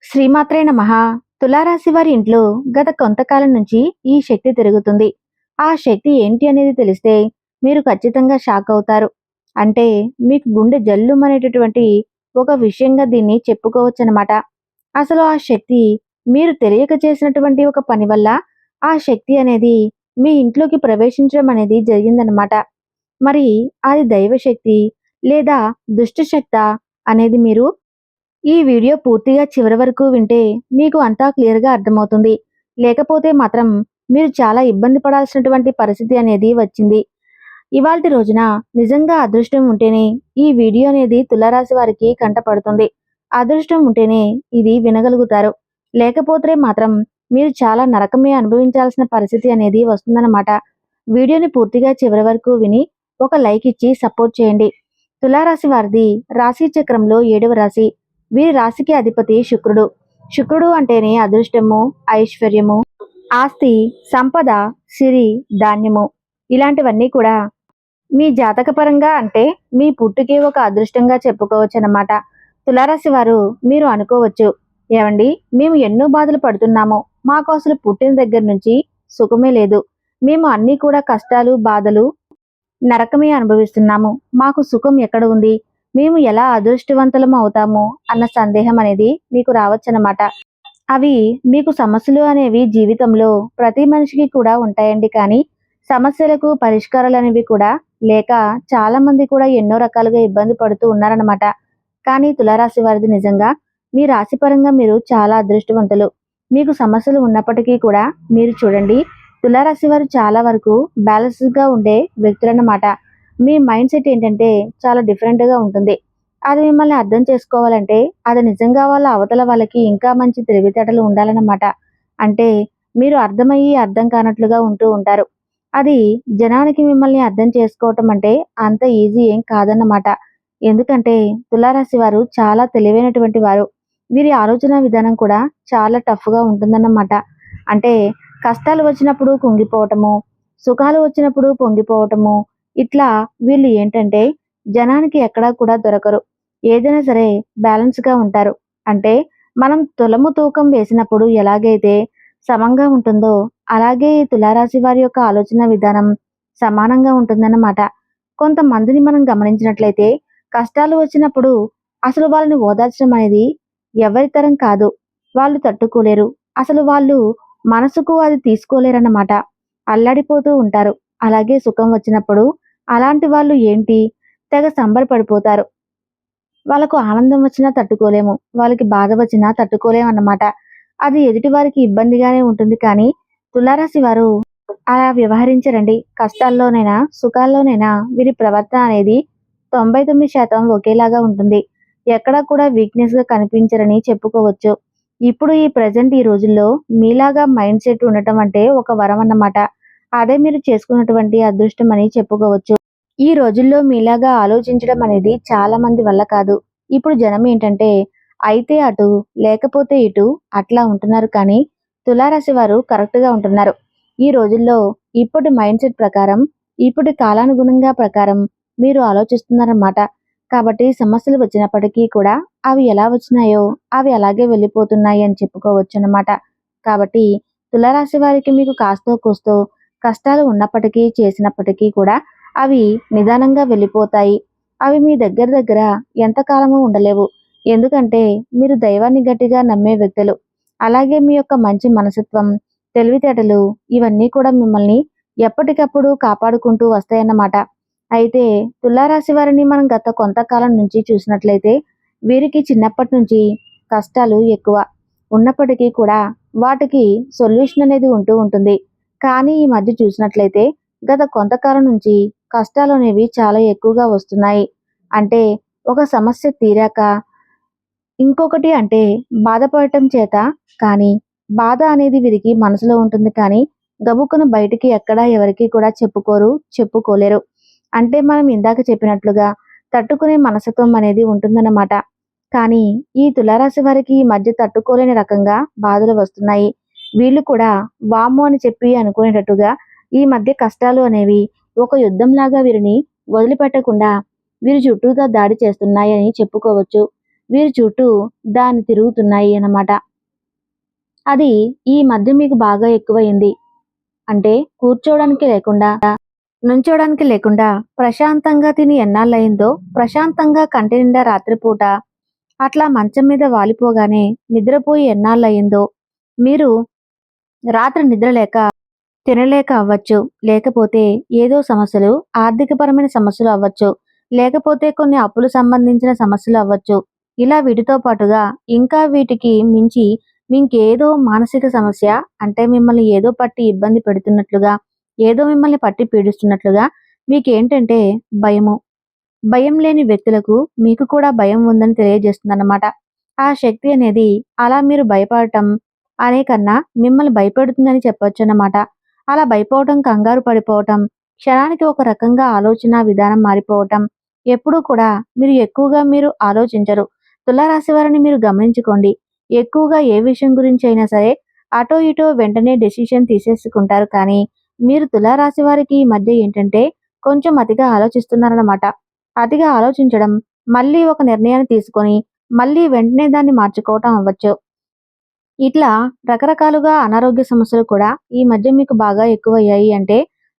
శ్రీమాత్రే నమః. తులారాశి వారి ఇంట్లో గత కొంతకాలం నుంచి ఈ శక్తి తిరుగుతుంది. ఆ శక్తి ఏంటి అనేది తెలిస్తే మీరు ఖచ్చితంగా షాక్ అవుతారు. అంటే మీకు గుండె జల్లుమనేటటువంటి ఒక విషయంగా దీన్ని చెప్పుకోవచ్చనమాట. అసలు ఆ శక్తి మీరు తెలియక చేసినటువంటి ఒక పని వల్ల ఆ శక్తి అనేది మీ ఇంట్లోకి ప్రవేశించడం అనేది జరిగిందనమాట. మరి అది దైవశక్తి లేదా దుష్ట శక్తా అనేది మీరు ఈ వీడియో పూర్తిగా చివరి వరకు వింటే మీకు అంతా క్లియర్‌గా అర్థమవుతుంది. లేకపోతే మాత్రం మీరు చాలా ఇబ్బంది పడాల్సినటువంటి పరిస్థితి అనేది వచ్చింది. ఇవాల్టి రోజున నిజంగా అదృష్టం ఉంటేనే ఈ వీడియో అనేది తులారాశి వారికి కంటపడుతుంది. అదృష్టం ఉంటేనే ఇది వినగలుగుతారు. లేకపోతే మాత్రం మీరు చాలా నరకమే అనుభవించాల్సిన పరిస్థితి అనేది వస్తుందన్నమాట. వీడియోని పూర్తిగా చివరి వరకు విని ఒక లైక్ ఇచ్చి సపోర్ట్ చేయండి. తులారాశి వారిది రాశి చక్రంలో 7వ రాశి. వీరి రాశికి అధిపతి శుక్రుడు. శుక్రుడు అంటేనే అదృష్టము, ఐశ్వర్యము, ఆస్తి, సంపద, సిరి, ధాన్యము ఇలాంటివన్నీ కూడా మీ జాతకపరంగా అంటే మీ పుట్టుకే ఒక అదృష్టంగా చెప్పుకోవచ్చు అన్నమాట. తులారాశి వారు మీరు అనుకోవచ్చు, ఏమండి మేము ఎన్నో బాధలు పడుతున్నాము, మాకు అసలు పుట్టిన దగ్గర నుంచి సుఖమే లేదు, మేము అన్నీ కూడా కష్టాలు బాధలు నరకమే అనుభవిస్తున్నాము, మాకు సుఖం ఎక్కడ ఉంది, మేము ఎలా అదృష్టవంతులం అవుతాము అన్న సందేహం అనేది మీకు రావచ్చనమాట. అవి మీకు సమస్యలు అనేవి జీవితంలో ప్రతి మనిషికి కూడా ఉంటాయండి. కానీ సమస్యలకు పరిష్కారాలు అనేవి కూడా లేక చాలా మంది కూడా ఎన్నో రకాలుగా ఇబ్బంది పడుతూ ఉన్నారనమాట. కానీ తులారాశి వారిది నిజంగా మీ రాశిపరంగా మీరు చాలా అదృష్టవంతులు. మీకు సమస్యలు ఉన్నప్పటికీ కూడా మీరు చూడండి, తులారాశి వారు చాలా వరకు బ్యాలెన్స్గా ఉండే వ్యక్తులన్నమాట. మీ మైండ్ సెట్ ఏంటంటే చాలా డిఫరెంట్గా ఉంటుంది. అది మిమ్మల్ని అర్థం చేసుకోవాలంటే అది నిజంగా వాళ్ళ అవతల వాళ్ళకి ఇంకా మంచి తెలివితేటలు ఉండాలన్నమాట. అంటే మీరు అర్థమయ్యి అర్థం కానట్లుగా ఉంటూ ఉంటారు. అది జనానికి మిమ్మల్ని అర్థం చేసుకోవటం అంటే అంత ఈజీ ఏం కాదన్నమాట. ఎందుకంటే తులారాశి వారు చాలా తెలివైనటువంటి వారు. వీరి ఆలోచన విధానం కూడా చాలా టఫ్గా ఉంటుందన్నమాట. అంటే కష్టాలు వచ్చినప్పుడు కుంగిపోవటము, సుఖాలు వచ్చినప్పుడు పొంగిపోవటము, ఇట్లా వీళ్ళు ఏంటంటే జనానికి ఎక్కడా కూడా దొరకరు. ఏదైనా సరే బ్యాలెన్స్‌గా ఉంటారు. అంటే మనం తులము తూకం వేసినప్పుడు ఎలాగైతే సమంగా ఉంటుందో, అలాగే ఈ తులారాశి వారి యొక్క ఆలోచన విధానం సమానంగా ఉంటుందన్నమాట. కొంతమందిని మనం గమనించినట్లయితే కష్టాలు వచ్చినప్పుడు అసలు వాళ్ళని ఓదార్చడం అనేది ఎవరి తరం కాదు. వాళ్ళు తట్టుకోలేరు. అసలు వాళ్ళు మనసుకు అది తీసుకోలేరన్నమాట. అల్లాడిపోతూ ఉంటారు. అలాగే సుఖం వచ్చినప్పుడు అలాంటి వాళ్ళు ఏంటి తెగ సంబరపడిపోతారు. వాళ్ళకు ఆనందం వచ్చినా తట్టుకోలేము, వాళ్ళకి బాధ వచ్చినా తట్టుకోలేము అన్నమాట. అది ఎదుటి వారికి ఇబ్బందిగానే ఉంటుంది. కానీ తులారాశి వారు అలా వ్యవహరించరండి. కష్టాల్లోనైనా సుఖాల్లోనైనా వీరి ప్రవర్తన అనేది 99% ఒకేలాగా ఉంటుంది. ఎక్కడా కూడా వీక్నెస్గా కనిపించరని చెప్పుకోవచ్చు. ఇప్పుడు ఈ ప్రజెంట్ ఈ రోజుల్లో మీలాగా మైండ్ సెట్ ఉండటం అంటే ఒక వరం అన్నమాట. అదే మీరు చేసుకున్నటువంటి అదృష్టం అని చెప్పుకోవచ్చు. ఈ రోజుల్లో మీలాగా ఆలోచించడం అనేది చాలా మంది వల్ల కాదు. ఇప్పుడు జనం ఏంటంటే అయితే అటు లేకపోతే ఇటు అట్లా ఉంటున్నారు. కానీ తులారాశి వారు కరెక్ట్గా ఉంటున్నారు. ఈ రోజుల్లో ఇప్పటి మైండ్ సెట్ ప్రకారం, ఇప్పటి కాలానుగుణంగా ప్రకారం మీరు ఆలోచిస్తున్నారన్నమాట. కాబట్టి సమస్యలు వచ్చినప్పటికీ కూడా అవి ఎలా వచ్చినాయో అవి అలాగే వెళ్ళిపోతున్నాయి అని చెప్పుకోవచ్చు అన్నమాట. కాబట్టి తులారాశి వారికి మీకు కాస్తో కూస్తో కష్టాలు ఉన్నప్పటికీ చేసినప్పటికీ కూడా అవి నిదానంగా వెళ్ళిపోతాయి. అవి మీ దగ్గర దగ్గర ఎంతకాలము ఉండలేవు. ఎందుకంటే మీరు దైవాన్ని గట్టిగా నమ్మే వ్యక్తులు. అలాగే మీ యొక్క మంచి మనస్తత్వం, తెలివితేటలు ఇవన్నీ కూడా మిమ్మల్ని ఎప్పటికప్పుడు కాపాడుకుంటూ వస్తాయన్నమాట. అయితే తులారాశి వారిని మనం గత కొంతకాలం నుంచి చూసినట్లయితే వీరికి చిన్నప్పటి నుంచి కష్టాలు ఎక్కువ ఉన్నప్పటికీ కూడా వాటికి సొల్యూషన్ అనేది ఉంటూ ఉంటుంది. కానీ ఈ మధ్య చూసినట్లయితే గత కొంతకాలం నుంచి కష్టాలు అనేవి చాలా ఎక్కువగా వస్తున్నాయి. అంటే ఒక సమస్య తీరాక ఇంకొకటి అంటే బాధపడటం చేత, కానీ బాధ అనేది వీరికి మనసులో ఉంటుంది. కానీ గబుక్కున బయటికి ఎక్కడా ఎవరికి కూడా చెప్పుకోలేరు. అంటే మనం ఇందాక చెప్పినట్లుగా తట్టుకునే మనస్తత్వం అనేది ఉంటుందన్నమాట. కానీ ఈ తులారాశి వారికి ఈ మధ్య తట్టుకోలేని రకంగా బాధలు వస్తున్నాయి. వీళ్ళు కూడా వామ్మో అని చెప్పి అనుకునేటట్టుగా ఈ మధ్య కష్టాలు అనేవి ఒక యుద్ధంలాగా వీరిని వదిలిపెట్టకుండా వీరి చుట్టూగా దాడి చేస్తున్నాయని చెప్పుకోవచ్చు. వీరి చుట్టూ దాన్ని తిరుగుతున్నాయి అన్నమాట. అది ఈ మధ్య మీకు బాగా ఎక్కువయింది. అంటే కూర్చోవడానికి లేకుండా, నుంచోడానికి లేకుండా ప్రశాంతంగా తిని ఎన్నాళ్ళయిందో, ప్రశాంతంగా కంటి నిండా రాత్రిపూట అట్లా మంచం మీద వాలిపోగానే నిద్రపోయి ఎన్నాళ్ళయిందో, మీరు రాత్రి నిద్రలేక తినలేక అవ్వచ్చు, లేకపోతే ఏదో సమస్యలు, ఆర్థికపరమైన సమస్యలు అవ్వచ్చు, లేకపోతే కొన్ని అప్పులు సంబంధించిన సమస్యలు అవ్వచ్చు. ఇలా వీటితో పాటుగా ఇంకా వీటికి మించి మీకేదో మానసిక సమస్య, అంటే మిమ్మల్ని ఏదో పట్టి ఇబ్బంది పెడుతున్నట్లుగా, ఏదో మిమ్మల్ని పట్టి పీడిస్తున్నట్లుగా మీకేంటంటే భయము. భయం లేని వ్యక్తులకు మీకు కూడా భయం ఉందని తెలియజేస్తుందన్నమాట. ఆ శక్తి అనేది అలా మీరు భయపడటం అనే కన్నా మిమ్మల్ని భయపెడుతుందని చెప్పొచ్చన్నమాట. అలా భయపోవటం, కంగారు పడిపోవటం, క్షణానికి ఒక రకంగా ఆలోచన విధానం మారిపోవటం, ఎప్పుడూ కూడా మీరు ఎక్కువగా మీరు ఆలోచించరు. తులారాశి వారిని మీరు గమనించుకోండి. ఎక్కువగా ఏ విషయం గురించి అయినా సరే అటో ఇటో వెంటనే డెసిషన్ తీసేసుకుంటారు. కానీ మీరు తులారాశి వారికి ఈ మధ్య ఏంటంటే కొంచెం అతిగా ఆలోచిస్తున్నారన్నమాట. అతిగా ఆలోచించడం, మళ్ళీ ఒక నిర్ణయాన్ని తీసుకొని మళ్ళీ వెంటనే దాన్ని మార్చుకోవటం అవ్వచ్చు. ఇట్లా రకరకాలుగా అనారోగ్య సమస్యలు కూడా ఈ మధ్య మీకు బాగా ఎక్కువయ్యాయి.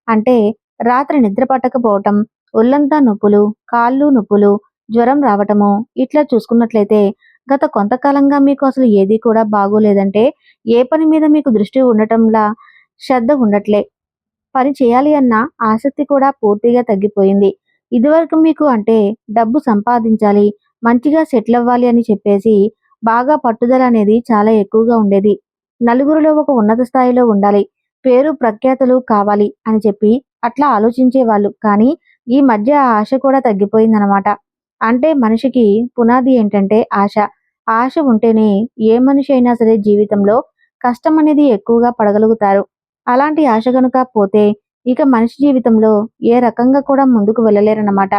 అంటే రాత్రి నిద్ర పట్టకపోవటం, ఒళ్ళంతా నొప్పులు, కాళ్ళు నొప్పులు, జ్వరం రావటము. ఇట్లా చూసుకున్నట్లయితే గత కొంతకాలంగా మీకు అసలు ఏది కూడా బాగోలేదంటే, ఏ పని మీద మీకు దృష్టి ఉండటంలా శ్రద్ధ ఉండట్లే. పని చేయాలి అన్న ఆసక్తి కూడా పూర్తిగా తగ్గిపోయింది. ఇదివరకు మీకు డబ్బు సంపాదించాలి, మంచిగా సెటిల్ అవ్వాలి అని చెప్పేసి బాగా పట్టుదల అనేది చాలా ఎక్కువగా ఉండేది. నలుగురిలో ఒక ఉన్నత స్థాయిలో ఉండాలి, పేరు ప్రఖ్యాతులు కావాలి అని చెప్పి అట్లా ఆలోచించేవాళ్ళు. కానీ ఈ మధ్య ఆ ఆశ కూడా తగ్గిపోయిందనమాట. మనిషికి పునాది ఏంటంటే ఆశ. ఆశ ఉంటేనే ఏ మనిషి అయినా సరే జీవితంలో కష్టం అనేది ఎక్కువగా పడగలుగుతారు. అలాంటి ఆశ గనుక పోతే ఇక మనిషి జీవితంలో ఏ రకంగా కూడా ముందుకు వెళ్ళలేరన్నమాట.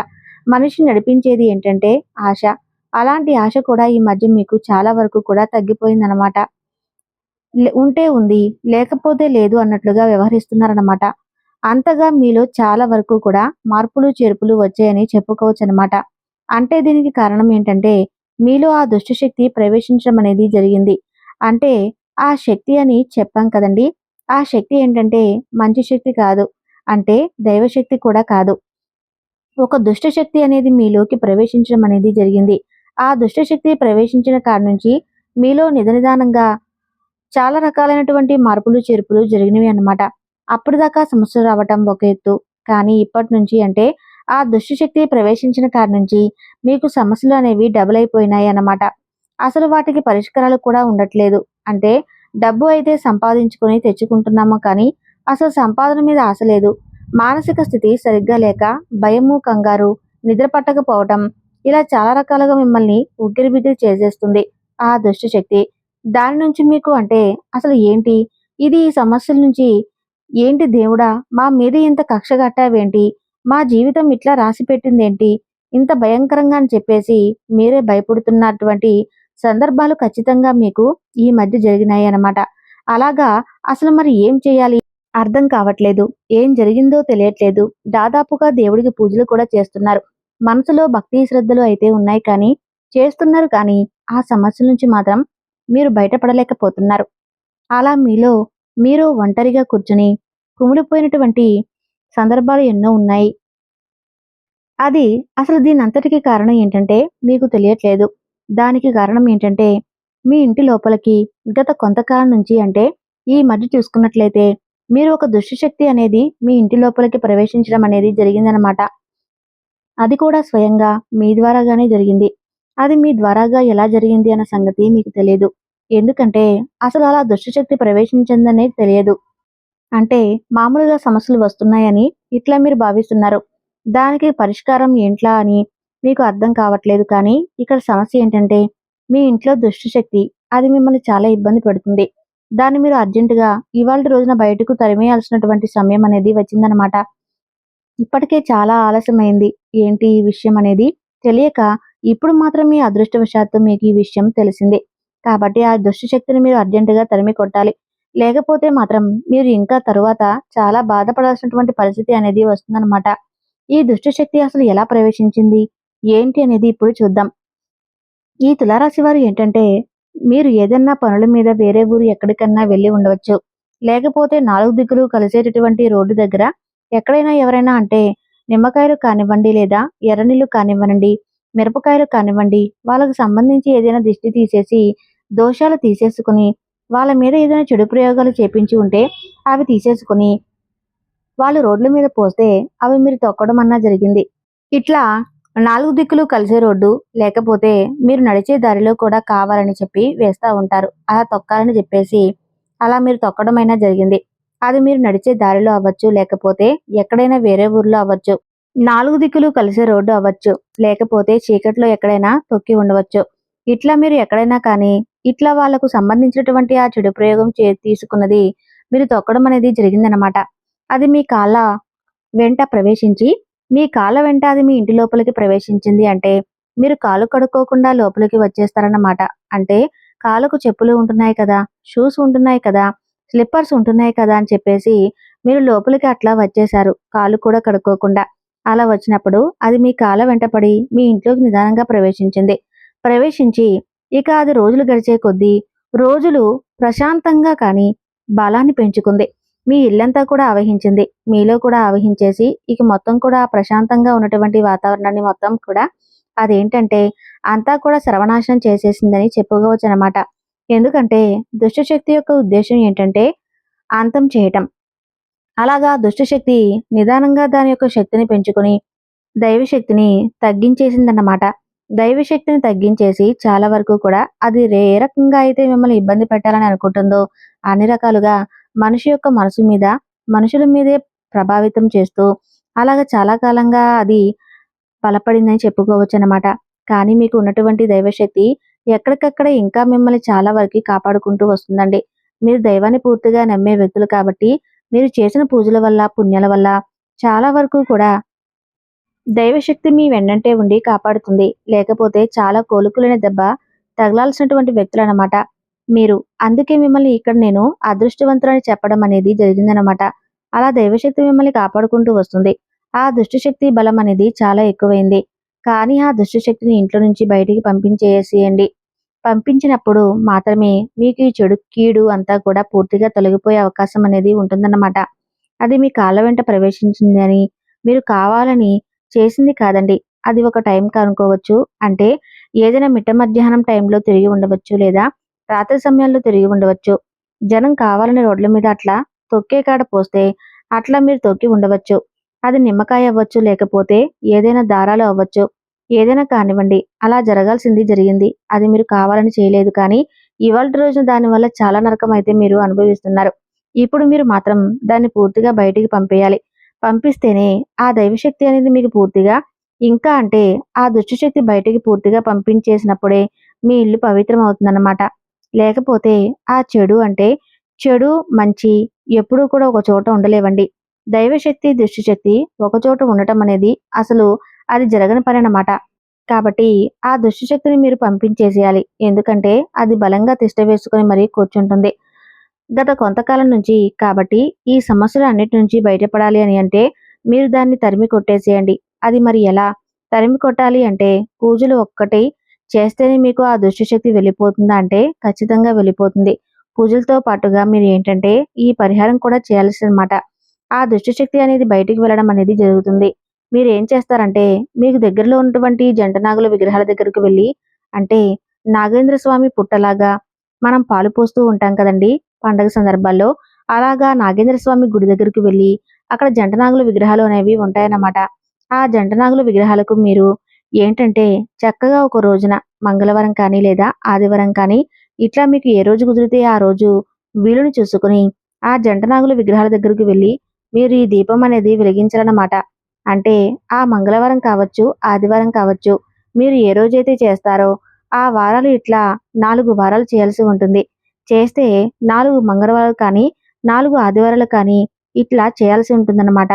మనిషి నడిపించేది ఏంటంటే ఆశ. అలాంటి ఆశ కూడా ఈ మధ్య మీకు చాలా వరకు కూడా తగ్గిపోయిందనమాట. ఉంటే ఉంది, లేకపోతే లేదు అన్నట్లుగా వ్యవహరిస్తున్నారన్నమాట. అంతగా మీలో చాలా వరకు కూడా మార్పులు చేర్పులు వచ్చాయని చెప్పుకోవచ్చనమాట. దీనికి కారణం ఏంటంటే మీలో ఆ దుష్టశక్తి ప్రవేశించడం అనేది జరిగింది. అంటే ఆ శక్తి అని చెప్పాం కదండి. ఆ శక్తి ఏంటంటే మంచి శక్తి కాదు. దైవశక్తి కూడా కాదు. ఒక దుష్టశక్తి అనేది మీలోకి ప్రవేశించడం అనేది జరిగింది. ఆ దుష్టశక్తి ప్రవేశించిన కాడ నుంచి మీలో నిదానంగా చాలా రకాలైనటువంటి మార్పులు చేర్పులు జరిగినవి అన్నమాట. అప్పటిదాకా సమస్యలు రావటం ఒక ఎత్తు. కానీ ఇప్పటి నుంచి ఆ దుష్టశక్తి ప్రవేశించిన కాడ నుంచి మీకు సమస్యలు అనేవి డబుల్ అయిపోయినాయి అన్నమాట. అసలు వాటికి పరిష్కారాలు కూడా ఉండట్లేదు. అంటే డబ్బు అయితే సంపాదించుకొని తెచ్చుకుంటున్నాము, కానీ అసలు సంపాదన మీద ఆశ లేదు. మానసిక స్థితి సరిగ్గా లేక భయము, కంగారు, నిద్ర పట్టకపోవటం, ఇలా చాలా రకాలుగా మిమ్మల్ని ఉక్కిరిబిక్కిరి చేసేస్తుంది ఆ దుష్టశక్తి. దాని నుంచి మీకు అసలు ఏంటి ఇది, ఈ సమస్యల నుంచి ఏంటి దేవుడా మా మీద ఇంత కక్ష కట్టావేంటి, మా జీవితం ఇట్లా రాసి పెట్టిందేంటి, ఇంత భయంకరంగా అని చెప్పేసి మీరే భయపడుతున్నటువంటి సందర్భాలు ఖచ్చితంగా మీకు ఈ మధ్య జరిగినాయి అన్నమాట. అలాగా అసలు మరి ఏం చేయాలి అర్థం కావట్లేదు. ఏం జరిగిందో తెలియట్లేదు. దాదాపుగా దేవుడికి పూజలు కూడా చేస్తున్నారు. మనసులో భక్తి శ్రద్ధలు అయితే ఉన్నాయి, కానీ చేస్తున్నారు, కానీ ఆ సమస్య నుంచి మాత్రం మీరు బయటపడలేకపోతున్నారు. అలా మీలో మీరు ఒంటరిగా కూర్చుని కుమిలిపోయినటువంటి సందర్భాలు ఎన్నో ఉన్నాయి. అది అసలు దీనంతటికీ కారణం ఏంటంటే మీకు తెలియట్లేదు. దానికి కారణం ఏంటంటే మీ ఇంటి లోపలికి గత కొంతకాలం నుంచి ఈ మధ్య చూసుకున్నట్లయితే మీరు ఒక దుష్టశక్తి అనేది మీ ఇంటి లోపలికి ప్రవేశించడం అనేది జరిగిందనమాట. అది కూడా స్వయంగా మీ ద్వారాగానే జరిగింది. అది మీ ద్వారాగా ఎలా జరిగింది అన్న సంగతి మీకు తెలియదు. ఎందుకంటే అసలు అలా దుష్టశక్తి ప్రవేశించిందనేది తెలియదు. మామూలుగా సమస్యలు వస్తున్నాయని ఇట్లా మీరు భావిస్తున్నారు. దానికి పరిష్కారం ఏంట్లా అని మీకు అర్థం కావట్లేదు. కానీ ఇక్కడ సమస్య ఏంటంటే మీ ఇంట్లో దుష్టశక్తి అది మిమ్మల్ని చాలా ఇబ్బంది పెడుతుంది. దాన్ని మీరు అర్జెంటుగా ఇవాళ రోజున బయటకు తరిమేయాల్సినటువంటి సమయం అనేది వచ్చిందనమాట. ఇప్పటికే చాలా ఆలస్యమైంది. ఏంటి ఈ విషయం అనేది తెలియక ఇప్పుడు మాత్రం మీ అదృష్టవశాత్తు మీకు ఈ విషయం తెలిసింది. కాబట్టి ఆ దుష్టశక్తిని మీరు అర్జెంటుగా తరిమి కొట్టాలి. లేకపోతే మాత్రం మీరు ఇంకా తరువాత చాలా బాధపడాల్సినటువంటి పరిస్థితి అనేది వస్తుందన్నమాట. ఈ దుష్టశక్తి అసలు ఎలా ప్రవేశించింది ఏంటి అనేది ఇప్పుడు చూద్దాం. ఈ తులారాశి వారు ఏంటంటే, మీరు ఏదన్నా పనుల మీద వేరే ఊరు ఎక్కడికన్నా వెళ్ళి ఉండవచ్చు. లేకపోతే 4 దిక్కులు కలిసేటటువంటి రోడ్డు దగ్గర ఎక్కడైనా ఎవరైనా అంటే నిమ్మకాయలు కానివ్వండి, లేదా ఎర్ర నీళ్లు కానివ్వనండి, మిరపకాయలు కానివ్వండి, వాళ్ళకి సంబంధించి ఏదైనా దిష్టి తీసేసి, దోషాలు తీసేసుకొని, వాళ్ళ మీద ఏదైనా చెడు ప్రయోగాలు చేపించి ఉంటే అవి తీసేసుకొని, వాళ్ళు రోడ్ల మీద పోస్తే అవి మీరు తొక్కడం అన్నా జరిగింది. ఇట్లా 4 దిక్కులు కలిసే రోడ్డు, లేకపోతే మీరు నడిచే దారిలో కూడా కావాలని చెప్పి వేస్తా ఉంటారు. అలా తొక్కాలని చెప్పేసి, అలా మీరు తొక్కడమైనా జరిగింది. అది మీరు నడిచే దారిలో అవ్వచ్చు, లేకపోతే ఎక్కడైనా వేరే ఊర్లో అవ్వచ్చు. 4 దిక్కులు కలిసే రోడ్డు అవ్వచ్చు, లేకపోతే చీకట్లో ఎక్కడైనా తొక్కి ఉండవచ్చు. ఇట్లా మీరు ఎక్కడైనా కానీ, ఇట్లా వాళ్ళకు సంబంధించినటువంటి ఆ చెడు ప్రయోగం తీసుకున్నది మీరు తొక్కడం అనేది జరిగిందనమాట. అది మీ కాళ్ళ వెంట ప్రవేశించి, మీ కాళ్ళ వెంట అది మీ ఇంటి లోపలికి ప్రవేశించింది అంటే, మీరు కాళ్ళు కడుక్కోకుండా లోపలికి వచ్చేస్తారన్నమాట. అంటే కాళ్ళకు చెప్పులు ఉంటున్నాయి కదా, షూస్ ఉంటున్నాయి కదా, స్లిప్పర్స్ ఉంటున్నాయి కదా అని చెప్పేసి మీరు లోపలికి అట్లా వచ్చేశారు, కాళ్ళు కూడా కడుక్కోకుండా. అలా వచ్చినప్పుడు అది మీ కాళ్ళ వెంట పడి మీ ఇంట్లోకి నిదానంగా ప్రవేశించింది. ప్రవేశించి ఇక అది రోజులు గడిచే కొద్దీ రోజులు ప్రశాంతంగా కానీ బలాన్ని పెంచుకుంది. మీ ఇల్లంతా కూడా ఆవహించింది. మీలో కూడా ఆవహించేసి ఇక మొత్తం కూడా ప్రశాంతంగా ఉన్నటువంటి వాతావరణాన్ని మొత్తం కూడా అదేంటంటే అంతా కూడా సర్వనాశనం చేసేసిందని చెప్పుకోవచ్చనమాట. ఎందుకంటే దుష్టశక్తి యొక్క ఉద్దేశం ఏంటంటే అంతం చేయటం. అలాగా దుష్టశక్తి నిదానంగా దాని యొక్క శక్తిని పెంచుకొని దైవశక్తిని తగ్గించేసిందన్నమాట. దైవశక్తిని తగ్గించేసి చాలా వరకు కూడా అది ఏ రకంగా అయితే మిమ్మల్ని ఇబ్బంది పెట్టాలని అనుకుంటుందో అన్ని రకాలుగా మనిషి యొక్క మనసు మీద, మనుషుల మీదే ప్రభావితం చేస్తూ అలాగ చాలా కాలంగా అది బలపడిందని చెప్పుకోవచ్చనమాట. కానీ మీకు ఉన్నటువంటి దైవశక్తి ఎక్కడికక్కడ ఇంకా మిమ్మల్ని చాలా వరకు కాపాడుకుంటూ వస్తుందండి. మీరు దైవాన్ని పూర్తిగా నమ్మే వ్యక్తులు కాబట్టి మీరు చేసిన పూజల వల్ల, పుణ్యాల వల్ల చాలా వరకు కూడా దైవశక్తి మీ వెన్నంటే ఉండి కాపాడుతుంది. లేకపోతే చాలా కోలుకులేని దెబ్బ తగలాల్సినటువంటి వ్యక్తులన్నమాట మీరు. అందుకే మిమ్మల్ని ఇక్కడ నేను అదృష్టవంతులని చెప్పడం అనేది జరిగిందనమాట. అలా దైవశక్తి మిమ్మల్ని కాపాడుకుంటూ వస్తుంది. ఆ దుష్టశక్తి బలం అనేది చాలా ఎక్కువైంది. కానీ ఆ దుష్టశక్తిని ఇంట్లో నుంచి బయటికి పంపించేసేయండి. పంపించినప్పుడు మాత్రమే మీకు ఈ చెడు కీడు అంతా కూడా పూర్తిగా తొలగిపోయే అవకాశం అనేది ఉంటుందన్నమాట. అది మీ కాళ్ళ వెంట ప్రవేశించింది అని మీరు కావాలని చేసింది కాదండి. అది ఒక టైం కనుక్కోవచ్చు. అంటే ఏదైనా మిట్ట మధ్యాహ్నం టైంలో తిరిగి ఉండవచ్చు, లేదా రాత్రి సమయాల్లో తిరిగి ఉండవచ్చు. జనం కావాలని రోడ్ల మీద అట్లా తొక్కే కాడ పోస్తే అట్లా మీరు తొక్కి ఉండవచ్చు. అది నిమ్మకాయ అవ్వచ్చు, లేకపోతే ఏదైనా దారాలు అవ్వచ్చు. ఏదైనా కానివ్వండి, అలా జరగాల్సింది జరిగింది. అది మీరు కావాలని చేయలేదు, కానీ ఇవాల్టి రోజున దానివల్ల చాలా నరకం అయితే మీరు అనుభవిస్తున్నారు. ఇప్పుడు మీరు మాత్రం దాన్ని పూర్తిగా బయటికి పంపేయాలి. పంపిస్తేనే ఆ దైవశక్తి అనేది మీకు పూర్తిగా ఇంకా అంటే ఆ దుష్టశక్తి బయటికి పూర్తిగా పంపించేసినప్పుడే మీ ఇల్లు పవిత్రం అవుతుందన్నమాట. లేకపోతే ఆ చెడు అంటే చెడు, మంచి ఎప్పుడూ కూడా ఒక చోట ఉండలేవండి. దైవశక్తి, దుష్టశక్తి ఒక చోట ఉండటం అనేది అసలు అది జరగని పని అన్నమాట. కాబట్టి ఆ దుష్టశక్తిని మీరు పంపించేసేయాలి. ఎందుకంటే అది బలంగా తిష్ట వేసుకొని మరీ కూర్చుంటుంది గత కొంతకాలం నుంచి. కాబట్టి ఈ సమస్యలు అన్నిటి నుంచి బయటపడాలి అని అంటే మీరు దాన్ని తరిమి కొట్టేసేయండి. అది మరి ఎలా తరిమి కొట్టాలి అంటే పూజలు ఒక్కటి చేస్తేనే మీకు ఆ దుష్టశక్తి వెళ్ళిపోతుందా అంటే ఖచ్చితంగా వెళ్ళిపోతుంది. పూజలతో పాటుగా మీరు ఏంటంటే ఈ పరిహారం కూడా చేయాల్సిందన్నమాట. ఆ దుష్టశక్తి అనేది బయటికి వెళ్ళడం అనేది జరుగుతుంది. మీరు ఏం చేస్తారంటే మీకు దగ్గరలో ఉన్నటువంటి జంట నాగుల విగ్రహాల దగ్గరకు వెళ్ళి, అంటే నాగేంద్ర స్వామి పుట్టలాగా మనం పాలు పోస్తూ ఉంటాం కదండి పండగ సందర్భాల్లో, అలాగా నాగేంద్ర స్వామి గుడి దగ్గరికి వెళ్ళి అక్కడ జంట నాగుల విగ్రహాలు అనేవి ఉంటాయన్నమాట. ఆ జంట నాగుల విగ్రహాలకు మీరు ఏంటంటే చక్కగా ఒక రోజున మంగళవారం కానీ లేదా ఆదివారం కానీ ఇట్లా మీకు ఏ రోజు కుదిరితే ఆ రోజు వీలుని చూసుకుని ఆ జంట నాగుల విగ్రహాల దగ్గరికి వెళ్ళి మీరు ఈ దీపం అనేది వెలిగించాలన్నమాట. అంటే ఆ మంగళవారం కావచ్చు, ఆదివారం కావచ్చు, మీరు ఏ రోజైతే చేస్తారో ఆ వారాలు ఇట్లా 4 వారాలు చేయాల్సి ఉంటుంది. చేస్తే 4 మంగళవారాలు కానీ, 4 ఆదివారాలు కానీ ఇట్లా చేయాల్సి ఉంటుందన్నమాట.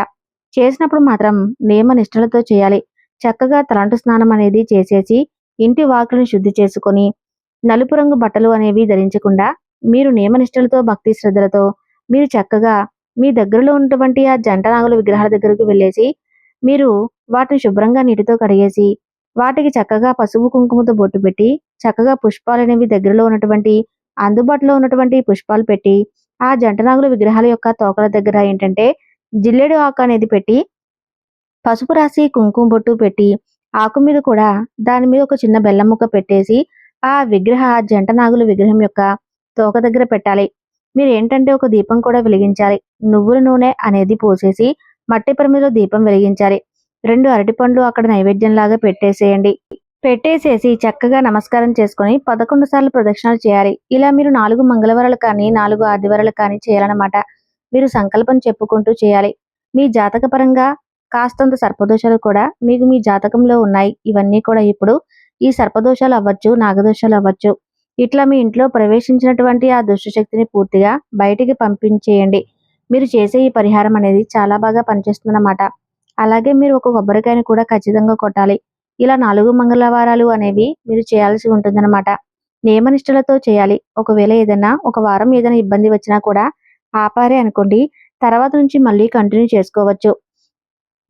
చేసినప్పుడు మాత్రం నియమ నిష్టలతో చేయాలి. చక్కగా తలంటు స్నానం అనేది చేసేసి ఇంటి వాకిలిని శుద్ధి చేసుకొని నలుపు రంగు బట్టలు అనేవి ధరించకుండా మీరు నియమనిష్టలతో, భక్తి శ్రద్ధలతో మీరు చక్కగా మీ దగ్గరలో ఉన్నటువంటి ఆ జంట నాగుల విగ్రహాల దగ్గరకు వెళ్ళేసి మీరు వాటిని శుభ్రంగా నీటితో కడిగేసి వాటికి చక్కగా పసుపు కుంకుమతో బొట్టు పెట్టి చక్కగా పుష్పాలనేవి దగ్గరలో ఉన్నటువంటి అందుబాటులో ఉన్నటువంటి పుష్పాలు పెట్టి ఆ జంటనాగుల విగ్రహాల యొక్క తోకల దగ్గర ఏంటంటే జిల్లేడు ఆకు అనేది పెట్టి పసుపు రాసి కుంకుమ బొట్టు పెట్టి ఆకు మీద కూడా దాని మీద ఒక చిన్న బెల్లం ముక్క పెట్టేసి ఆ జంట నాగుల విగ్రహం యొక్క తోక దగ్గర పెట్టాలి. మీరు ఏంటంటే ఒక దీపం కూడా వెలిగించాలి. నువ్వుల నూనె అనేది పోసేసి మట్టి ప్రమిదలో దీపం వెలిగించాలి. 2 అరటిపండ్లు అక్కడ నైవేద్యంలాగా పెట్టేసేయండి. పెట్టేసేసి చక్కగా నమస్కారం చేసుకొని 11 సార్లు ప్రదక్షిణాలు చేయాలి. ఇలా మీరు 4 మంగళవారాలు కానీ 4 ఆదివారాలు కానీ చేయాలన్నమాట. మీరు సంకల్పం చెప్పుకుంటూ చేయాలి. మీ జాతక పరంగా కాస్తంత సర్పదోషాలు కూడా మీకు మీ జాతకంలో ఉన్నాయి. ఇవన్నీ కూడా ఇప్పుడు ఈ సర్పదోషాలు అవ్వచ్చు, నాగదోషాలు అవ్వచ్చు. ఇట్లా మీ ఇంట్లో ప్రవేశించినటువంటి ఆ దుష్టశక్తిని పూర్తిగా బయటికి పంపించేయండి. మీరు చేసే ఈ పరిహారం అనేది చాలా బాగా పనిచేస్తుందన్నమాట. అలాగే మీరు ఒక కొబ్బరికాయని కూడా ఖచ్చితంగా కొట్టాలి. ఇలా 4 మంగళవారాలు అనేవి మీరు చేయాల్సి ఉంటుందన్నమాట. నియమనిష్టలతో చేయాలి. ఒకవేళ ఏదైనా ఒక వారం ఏదైనా ఇబ్బంది వచ్చినా కూడా ఆపారే అనుకోండి, తర్వాత నుంచి మళ్ళీ కంటిన్యూ చేసుకోవచ్చు.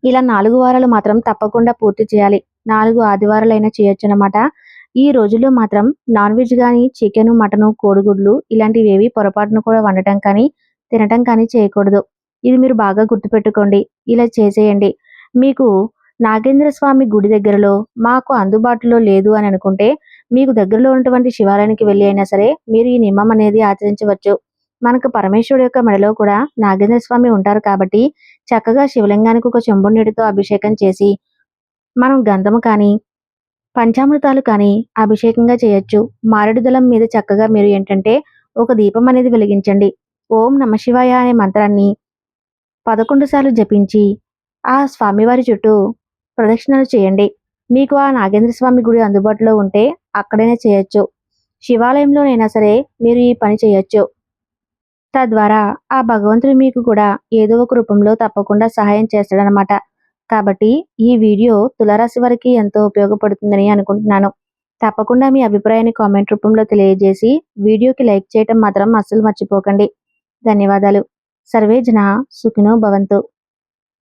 ఇలా 4 వారాలు మాత్రం తప్పకుండా పూర్తి చేయాలి. 4 ఆదివారాలైనా చేయొచ్చనమాట. ఈ రోజుల్లో మాత్రం నాన్ వెజ్ గానీ, చికెను, మటను, కోడిగుడ్లు ఇలాంటివేవి పొరపాటున కూడా వండటం కానీ, తినటం కానీ చేయకూడదు. ఇది మీరు బాగా గుర్తుపెట్టుకోండి. ఇలా చేసేయండి. మీకు నాగేంద్ర స్వామి గుడి దగ్గరలో మాకు అందుబాటులో లేదు అని అనుకుంటే, మీకు దగ్గరలో ఉన్నటువంటి శివాలయానికి వెళ్ళి అయినా సరే మీరు ఈ నియమం అనేది ఆచరించవచ్చు. మనకు పరమేశ్వరుడు యొక్క మెడలో కూడా నాగేంద్ర స్వామి ఉంటారు కాబట్టి చక్కగా శివలింగానికి ఒక చెంబు నీటితో అభిషేకం చేసి మనం గంధము కానీ పంచామృతాలు కానీ అభిషేకంగా చేయొచ్చు. మారేడు దళం మీద చక్కగా మీరు ఏంటంటే ఒక దీపం అనేది వెలిగించండి. ఓం నమ శివాయ అనే మంత్రాన్ని 11 సార్లు జపించి ఆ స్వామివారి చుట్టూ ప్రదక్షిణలు చేయండి. మీకు ఆ నాగేంద్ర స్వామి గుడి అందుబాటులో ఉంటే అక్కడైనా చేయొచ్చు. శివాలయంలోనైనా సరే మీరు ఈ పని చేయొచ్చు. తద్వారా ఆ భగవంతుడు మీకు కూడా ఏదో ఒక రూపంలో తప్పకుండా సహాయం చేస్తాడనమాట. కాబట్టి ఈ వీడియో తులారాశి వారికి ఎంతో ఉపయోగపడుతుందని అనుకుంటున్నాను. తప్పకుండా మీ అభిప్రాయాన్ని కామెంట్ రూపంలో తెలియజేసి వీడియోకి లైక్ చేయటం మాత్రం అస్సలు మర్చిపోకండి. ధన్యవాదాలు. సర్వే జన సుఖినో భవంతు.